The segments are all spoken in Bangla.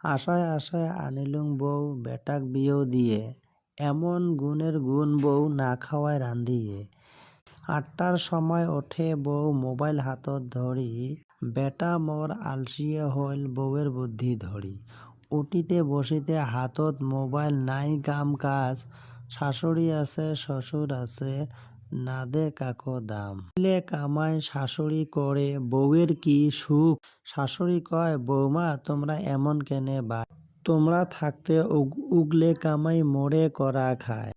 আশায় আশায় আনিলুম বউ বেটাক বিয়েও দিয়ে, এমন গুণের গুণ বউ না খাওয়ায় রান্ধিয়ে। ৮টার সময় ওঠে বউ মোবাইল হাতত ধরি, বেটা মোর আলসিয়ে হইল বউয়ের বুদ্ধি ধরি। উঠিতে বসিতে হাতত মোবাইল নাই কাম কাজ, শাশুড়ি আছে শ্বশুর আছে নাদে কাকো দাম। মিলে কামাই শাশুড়ি করে বউয়ের কি সুখ, শাশুড়ি কয় বৌমা তোমরা এমন কেনে বা, তোমরা থাকতে উগলে কামাই মোরে করা খায়।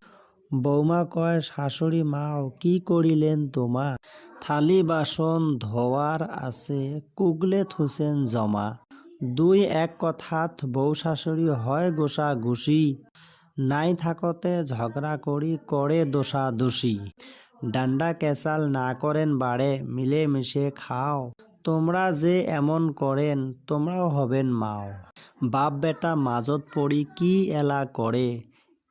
বৌমা কয় শাশুড়ি মাও কি করিলেন তোমা, থালি বাসন ধোয়ার আছে কুগলে থুসেন জমা। দুই এক কথাত বউ শাশুড়ি হয় গোসা গুসি, নাই থাকতে ঝগড়া করি করে দোষা দোষী। ডান্ডা কেচাল না করেন বাড়ে মিলে মিশে খাও, তোমরা যে এমন করেন তোমরাও হবেন মাও। বাপ বেটা মাজত পড়ি কি এলা করে,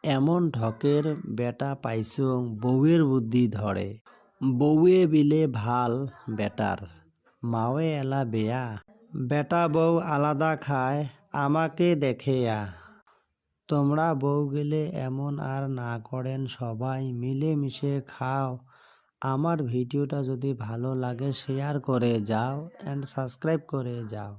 এমন ঢকের বেটা পাইছুং বউয়ের বুদ্ধি ধরে। বউয়ে বিলে ভাল বেটার, মাওয়ে এলা বেয়া, বেটা বউ আলাদা খায় আমাকে দেখেয়া। তোমরা বউ গেলে এমন আর না করেন সবাই মিলে মিশে খাও। আমার ভিডিওটা যদি ভালো লাগে শেয়ার করে যাও এন্ড সাবস্ক্রাইব করে যাও।